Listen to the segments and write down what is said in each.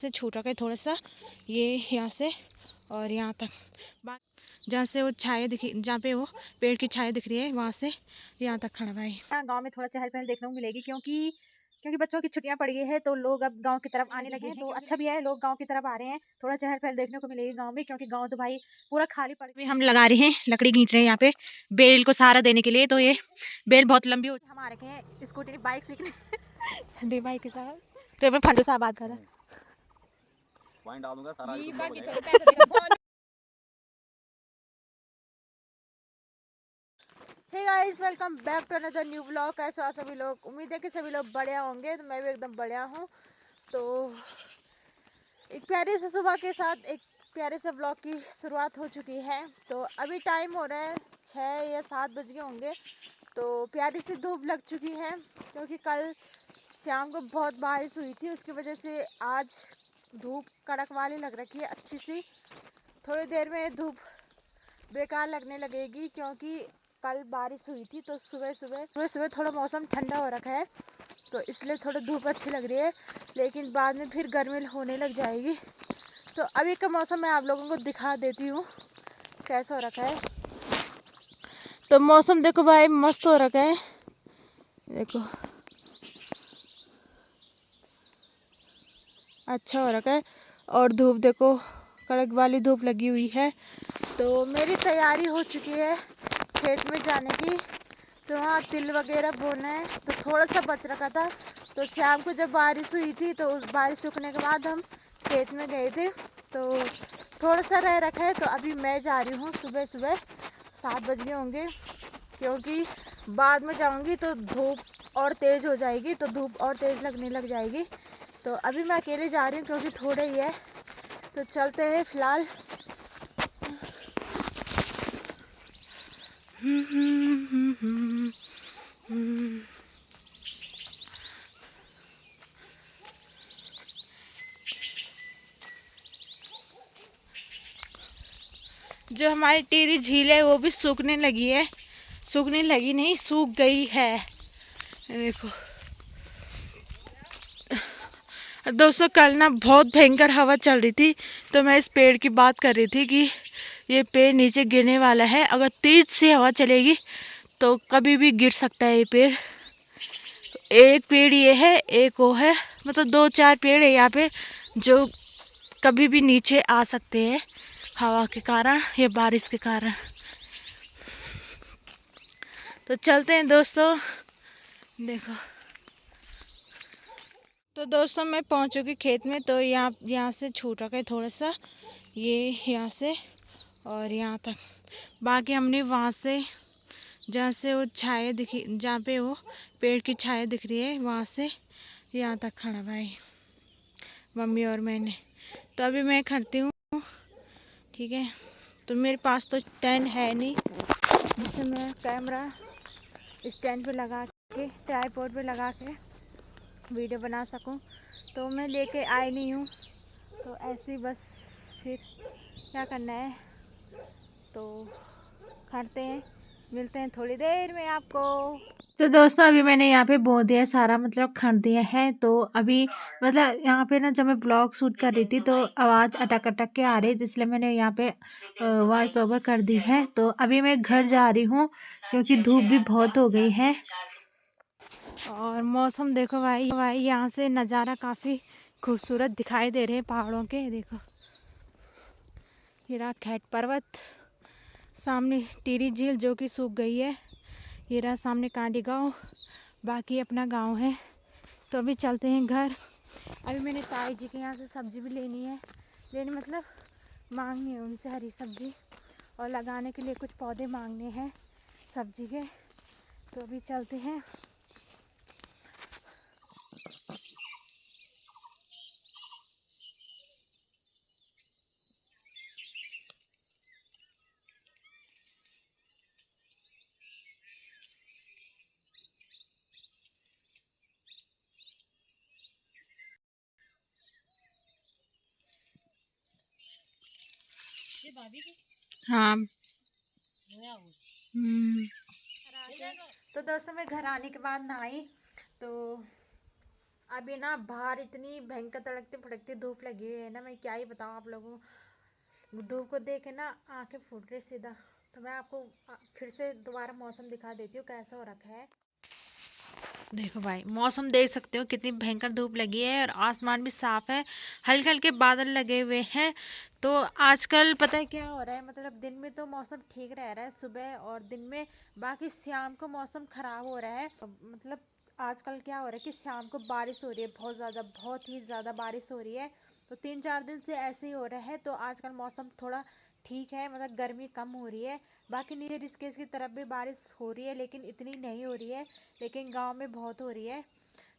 से छोटा के थोड़ा सा ये यहाँ से और यहाँ तक, जहाँ से वो छाया दिखी, जहाँ पे वो पेड़ की छाया दिख रही है वहाँ से यहाँ तक खड़ा भाई। गांव में थोड़ा चहल पहल देखने को मिलेगी क्योंकि बच्चों की छुट्टियां पड़ गई है तो लोग अब गांव की तरफ आने लगे हैं। तो अच्छा भी है, लोग गांव की तरफ आ रहे हैं, थोड़ा चहल पहल देखने को मिलेगी गांव में, क्योंकि गांव तो भाई पूरा खाली पड़ गया। हम लगा रहे हैं, लकड़ी खींच रहे हैं यहाँ पे बेल को सहारा देने के लिए। तो ये बेल बहुत लंबी होती है। हम आ रखे हैं स्कूटी बाइक सीखने संदीप भाई के साथ। तो मैं फंडू साहब बात कर रहा हूँ। Hey guys, welcome back to another new vlog. कैसे हो सभी लोग? उम्मीद है कि सभी लोग बढ़िया होंगे। तो मैं भी एकदम बढ़िया हूँ। तो एक प्यारे से सुबह के साथ एक प्यारे से व्लॉग की शुरुआत हो चुकी है। तो अभी टाइम हो रहा है 6 या 7 बज गए होंगे। तो प्यारी सी धूप लग चुकी है क्योंकि कल शाम को बहुत बारिश हुई थी, उसकी वजह से आज धूप कड़क वाली लग रखी है अच्छी सी। थोड़ी देर में धूप बेकार लगने लगेगी क्योंकि कल बारिश हुई थी। तो सुबह सुबह थोड़ा मौसम ठंडा हो रखा है, तो इसलिए थोड़ा धूप अच्छी लग रही है, लेकिन बाद में फिर गर्मी होने लग जाएगी। तो अभी का मौसम मैं आप लोगों को दिखा देती हूँ कैसा हो रखा है। तो मौसम देखो भाई, मस्त हो रखा है, देखो अच्छा हो रखा है। और धूप देखो, कड़क वाली धूप लगी हुई है। तो मेरी तैयारी हो चुकी है खेत में जाने की। तो वहाँ तिल वगैरह बोना है, तो थोड़ा सा बच रखा था। तो शाम को जब बारिश हुई थी तो उस बारिश सूखने के बाद हम खेत में गए थे, तो थोड़ा सा रह रखा है। तो अभी मैं जा रही हूँ सुबह 7 बज गए होंगे, क्योंकि बाद में जाऊँगी तो धूप और तेज़ हो जाएगी, तो धूप और तेज़ लगने लग जाएगी। तो अभी मैं अकेले जा रही हूँ क्योंकि थोड़ा ही है। तो चलते हैं फिलहाल। जो हमारी टिहरी झील है वो भी सूखने लगी है, सूखने लगी नहीं, सूख गई है, देखो। दोस्तों कल ना बहुत भयंकर हवा चल रही थी, तो मैं इस पेड़ की बात कर रही थी कि ये पेड़ नीचे गिरने वाला है। अगर तेज से हवा चलेगी तो कभी भी गिर सकता है ये पेड़। एक पेड़ ये है, एक वो है, मतलब 2-4 पेड़ है यहाँ पे जो कभी भी नीचे आ सकते हैं हवा के कारण या बारिश के कारण। तो चलते हैं दोस्तों, देखो। तो दोस्तों मैं पहुंच चुकी खेत में। तो यहाँ से छूट रखा है थोड़ा सा, ये यहाँ से और यहाँ तक। बाकी हमने वहाँ से, जहाँ से वो छाया दिखी, जहाँ पे वो पेड़ की छाया दिख रही है, वहाँ से यहाँ तक खड़ा भाई, मम्मी और मैंने। तो अभी मैं खड़ती हूँ, ठीक है। तो मेरे पास तो स्टैंड है नहीं जिससे मैं कैमरा स्टैंड पे लगा के, ट्राइपॉड पे लगा के वीडियो बना सकूं। तो मैं लेके आई नहीं हूँ, तो ऐसे बस फिर क्या करना है। तो खड़ते हैं, मिलते हैं थोड़ी देर में आपको। तो दोस्तों अभी मैंने यहाँ पे बो दिया सारा, मतलब खड़ दिया है। तो अभी मतलब यहाँ पे ना जब मैं ब्लॉग शूट कर रही थी तो आवाज़ अटक अटक के आ रही है, इसलिए मैंने यहाँ पे वॉइस ओवर कर दी है। तो अभी मैं घर जा रही हूँ क्योंकि धूप भी बहुत हो गई है। और मौसम देखो भाई, यहाँ से नज़ारा काफ़ी खूबसूरत दिखाई दे रहे हैं पहाड़ों के, देखो। ये रहा खैट पर्वत, सामने टिहरी झील जो कि सूख गई है, ये रहा सामने कांडी गांव, बाकी अपना गांव है। तो अभी चलते हैं घर। अभी मैंने ताई जी के यहाँ से सब्ज़ी भी लेनी मतलब मांगनी है उनसे हरी सब्ज़ी, और लगाने के लिए कुछ पौधे मांगने हैं सब्ज़ी के। तो अभी चलते हैं। हाँ। तो दोस्तों मैं घर आने के बाद नहाई, तो अभी ना बाहर इतनी भयंकर तड़कती फड़कती धूप लगी हुई है ना, मैं क्या ही बताऊँ आप लोगों को। धूप को देख के ना आंखें फूट रही सीधा। तो मैं आपको फिर से दोबारा मौसम दिखा देती हूँ कैसा हो रखा है। देखो भाई, मौसम देख सकते हो कितनी भयंकर धूप लगी है और आसमान भी साफ है, हल्के हल्के बादल लगे हुए हैं। तो आजकल पता है क्या हो रहा है, मतलब दिन में तो मौसम ठीक रह रहा है सुबह और दिन में, बाकी शाम को मौसम खराब हो रहा है। मतलब आजकल क्या हो रहा है कि शाम को बारिश हो रही है, बहुत ज़्यादा, बहुत ही ज़्यादा बारिश हो रही है। तो 3-4 दिन से ऐसे ही हो रहा है। तो आजकल मौसम थोड़ा ठीक है, मतलब गर्मी कम हो रही है। बाकी नीचे ऋषिकेश की तरफ भी बारिश हो रही है लेकिन इतनी नहीं हो रही है, लेकिन गांव में बहुत हो रही है।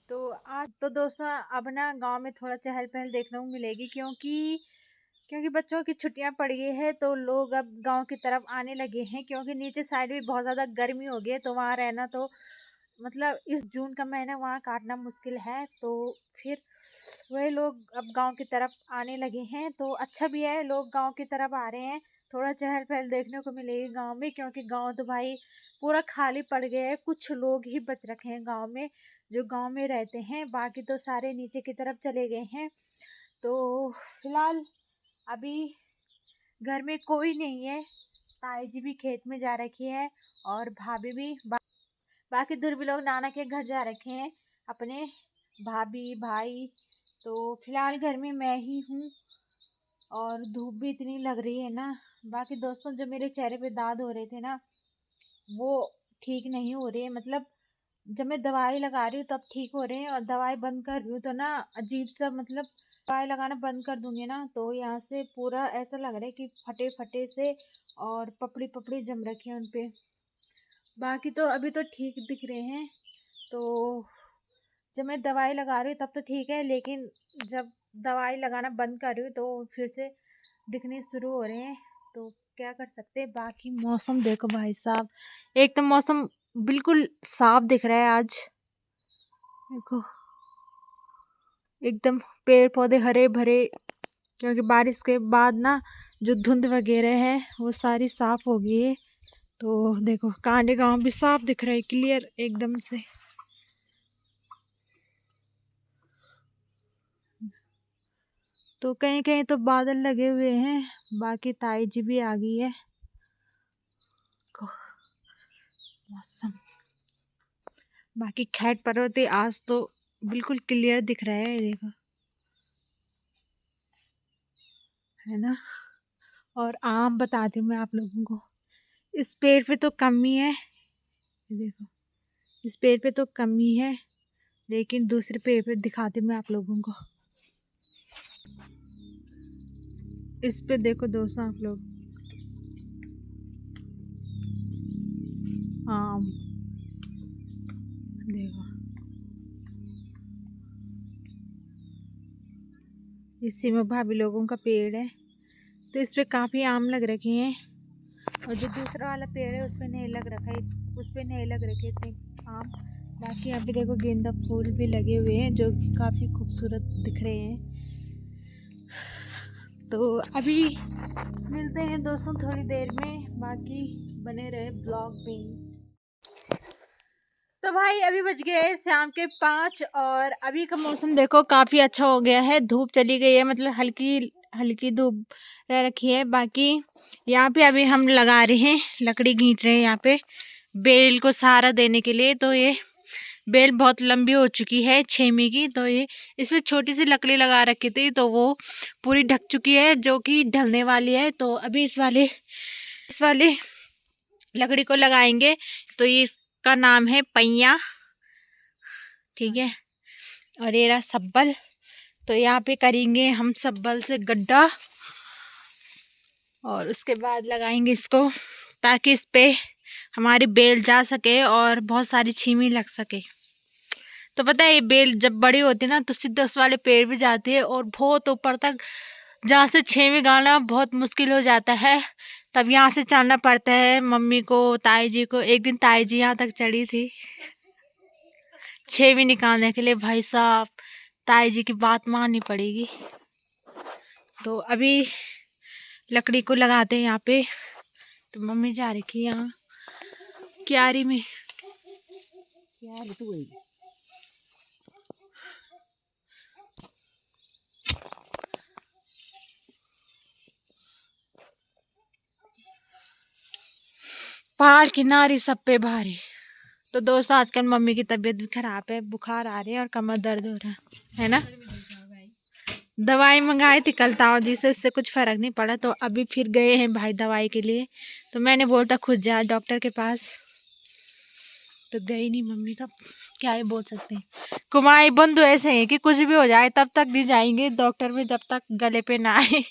तो आज तो दोस्तों अब ना गांव में थोड़ा चहल पहल देखने को मिलेगी, क्योंकि क्योंकि बच्चों की छुट्टियां पड़ गई है तो लोग अब गांव की तरफ आने लगे हैं, क्योंकि नीचे साइड भी बहुत ज़्यादा गर्मी हो गई है। तो वहाँ रहना तो मतलब इस जून का महीना वहाँ काटना मुश्किल है। तो फिर वही लोग अब गांव की तरफ आने लगे हैं। तो अच्छा भी है, लोग गांव की तरफ आ रहे हैं, थोड़ा चहल पहल देखने को मिलेगी गांव में, क्योंकि गांव तो भाई पूरा खाली पड़ गया है। कुछ लोग ही बच रखे हैं गांव में जो गांव में रहते हैं, बाकी तो सारे नीचे की तरफ चले गए हैं। तो फिलहाल अभी घर में कोई नहीं है, ताई जी भी खेत में जा रखी है और भाभी भी, बाकी दूर भी लोग नाना के घर जा रखे हैं अपने, भाभी भाई। तो फिलहाल घर में मैं ही हूँ और धूप भी इतनी लग रही है ना। बाकी दोस्तों जो मेरे चेहरे पे दाग हो रहे थे ना, वो ठीक नहीं हो रहे हैं। मतलब जब मैं दवाई लगा रही हूँ तब ठीक हो रहे हैं, और दवाई बंद कर रही हूँ तो ना अजीब सा, मतलब दवाई लगाना बंद कर दूंगी ना तो यहाँ से पूरा ऐसा लग रहा है कि फटे फटे से, और पपड़ी पपड़ी जम रखी है उन पे। बाकी तो अभी तो ठीक दिख रहे हैं। तो जब मैं दवाई लगा रही हूँ तब तो ठीक है, लेकिन जब दवाई लगाना बंद कर रही हूँ तो फिर से दिखने शुरू हो रहे हैं। तो क्या कर सकते हैं। बाकी मौसम देखो भाई साहब, एक तो मौसम बिल्कुल साफ दिख रहा है आज, देखो एकदम पेड़ पौधे हरे भरे, क्योंकि बारिश के बाद ना जो धुंध वगैरह है वो सारी साफ हो गई है। तो देखो कांडे गांव भी साफ दिख रहा है, क्लियर एकदम से। तो कहीं कहीं तो बादल लगे हुए हैं। बाकी ताई जी भी आ गई है। मौसम बाकी खैट पर्वत आज तो बिल्कुल क्लियर दिख रहा है, देखो है ना। और आम बताती हूँ मैं आप लोगों को, इस पेड़ पे तो कमी है, देखो इस पेड़ पे तो कमी है, लेकिन दूसरे पेड़ पे दिखाती हूँ मैं आप लोगों को। इस पे देखो दोस्तों आप लोग, आम देखो, इसी में भाभी लोगों का पेड़ है। तो इस पे काफ़ी आम लग रखे हैं, और जो दूसरा वाला पेड़ है उस पे नहीं लग रखा है, उस पे नहीं लग रखे इतने आम। बाकी यहाँ पे देखो गेंदा फूल भी लगे हुए हैं जो काफ़ी खूबसूरत दिख रहे हैं। तो अभी मिलते हैं दोस्तों थोड़ी देर में, बाकी बने रहे ब्लॉग में। तो भाई अभी बज गए हैं शाम के 5, और अभी का मौसम देखो काफ़ी अच्छा हो गया है, धूप चली गई है, मतलब हल्की हल्की धूप रह रखी है। बाकी यहाँ पे अभी हम लगा रहे हैं, लकड़ी घींच रहे हैं यहाँ पे बेल को सहारा देने के लिए। तो ये बेल बहुत लंबी हो चुकी है 6वीं की, तो ये इसमें छोटी सी लकड़ी लगा रखी थी तो वो पूरी ढक चुकी है, जो कि ढलने वाली है। तो अभी इस वाले लकड़ी को लगाएंगे। तो ये इसका नाम है पैया, ठीक है। और ये रहा सब्बल, तो यहाँ पे करेंगे हम सब्बल से गड्ढा, और उसके बाद लगाएंगे इसको, ताकि इस पे हमारी बेल जा सके और बहुत सारी छीमी लग सके। तो पता है ये बेल जब बड़ी होती है ना तो सीधे उस वाले पेड़ भी जाती है, और बहुत ऊपर तक, जहाँ से 6वीं गाना बहुत मुश्किल हो जाता है, तब यहाँ से चढ़ना पड़ता है मम्मी को, ताई जी को। एक दिन ताई जी यहाँ तक चढ़ी थी 6वीं निकालने के लिए, भाई साहब ताई जी की बात माननी पड़ेगी। तो अभी लकड़ी को लगाते हैं यहाँ पे। तो मम्मी जा रखी है यहाँ क्यारी में, पहाड़ की नारी सब पे भारी। तो दोस्तों आजकल मम्मी की तबीयत भी खराब है, बुखार आ रही है और कमर दर्द हो रहा है ना। दवाई मंगाई थी कल ताऊ जी से, उससे कुछ फर्क नहीं पड़ा, तो अभी फिर गए हैं भाई दवाई के लिए। तो मैंने बोलता खुद जा डॉक्टर के पास, तो गई नहीं मम्मी। तो क्या ही बोल सकते हैं, कुमाई बंधु ऐसे हैं कि कुछ भी हो जाए तब तक नहीं जाएंगे डॉक्टर में जब तक गले पे ना आए।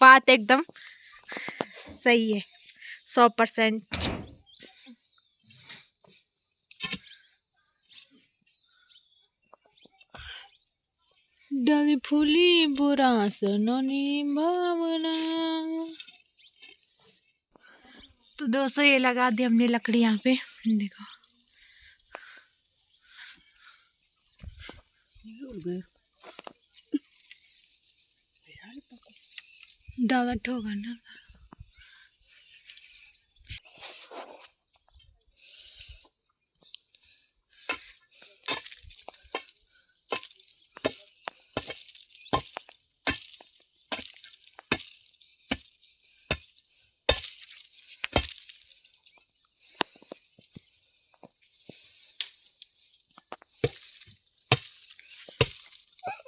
बात एकदम सही है, 100%। डाली फूली बुरा सनोनी भावना। तो दोस्तों ये लगा दी हमने लकड़ी यहाँ पे, देखो डाला ठोका ना।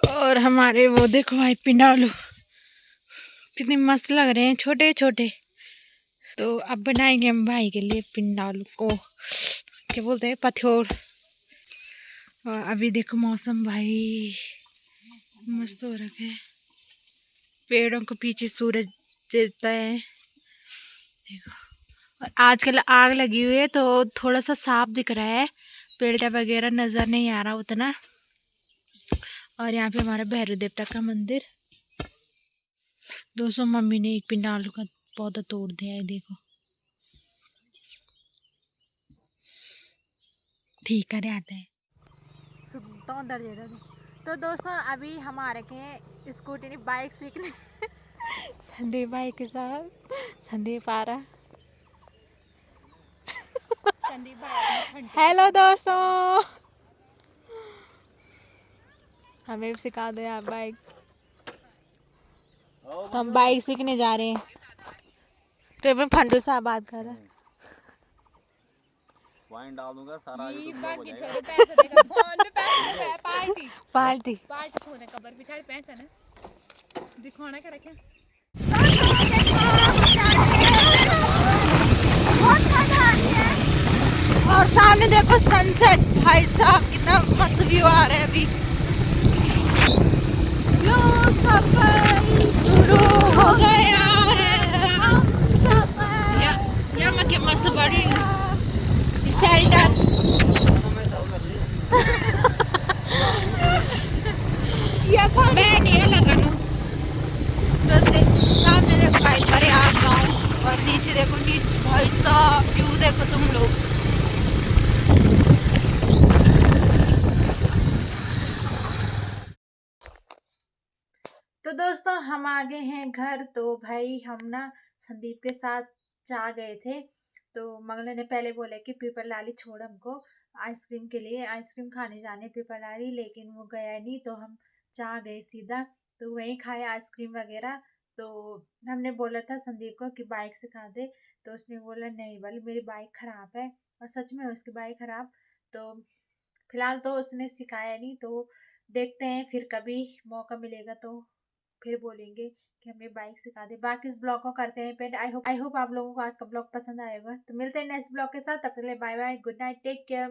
और हमारे वो देखो भाई पिंडालू कितने मस्त लग रहे हैं, छोटे छोटे। तो अब बनाएंगे हम भाई के लिए पिंडालू को, क्या बोलते हैं, पथोर। और अभी देखो मौसम भाई मस्त हो रखा है, पेड़ों के पीछे सूरज देता है देखो। और आजकल आग लगी हुई है तो थोड़ा सा साफ दिख रहा है, पेड़ वगैरह नजर नहीं आ रहा उतना। और यहाँ पे हमारा भैरव देवता का मंदिर। दोस्तों मम्मी ने एक पिंडालू का पौधा तोड़ दिया है, देखो ठीक करे आता है। तो दोस्तों अभी हम आ रखे हैं स्कूटी नहीं बाइक सीखने। संदीप भाई के साथ, संदीप आ रहा। हेलो दोस्तों, हमें भी सिखा दो यार बाइक। तो हम बाइक सीखने जा रहे हैं। तो मैं फंडू साहब बात कर रहा है। वाइन डाल दूंगा सारा यूट्यूब बाकी में छोरे पैसे देगा फोन पे पैसे दे पार्टी पार्टी पार्टी फोन है कबर पिछाड़ी पैसे ना दिखाना क्या रखे। और सामने देखो सनसेट, भाई साहब कितना मस्त व्यू आ रहा है अभी। यो सफर शुरू हो गया है, या मैं के मस्त बड़ी शेल्टर। मैं नहीं है लगानू। तो सामने देखो भाई बड़े आप गाँव, और नीचे देखो, नीचे भाई साहब व्यू देखो तुम लोग। तो दोस्तों हम आ गए हैं घर। तो भाई हम ना संदीप के साथ जा गए थे। तो मंगला ने पहले बोला कि पीपरलाली छोड़ हमको आइसक्रीम के लिए, आइसक्रीम खाने जाने पीपरलाली, लेकिन वो गया नहीं। तो हम जा गए सीधा, तो वहीं खाए आइसक्रीम वगैरह। तो हमने बोला था संदीप को कि बाइक सिखा दे, तो उसने बोला नहीं वाली मेरी बाइक खराब है, और सच में उसकी बाइक खराब। तो फिलहाल तो उसने सिखाया नहीं, तो देखते हैं फिर कभी मौका मिलेगा तो फिर बोलेंगे कि हमें बाइक सिखा दे। बाकी इस ब्लॉग को करते हैं पेंट। आई होप आप लोगों को आज का ब्लॉग पसंद आएगा। तो मिलते हैं नेक्स्ट ब्लॉग के साथ, तब तक के लिए bye bye, good night, take care.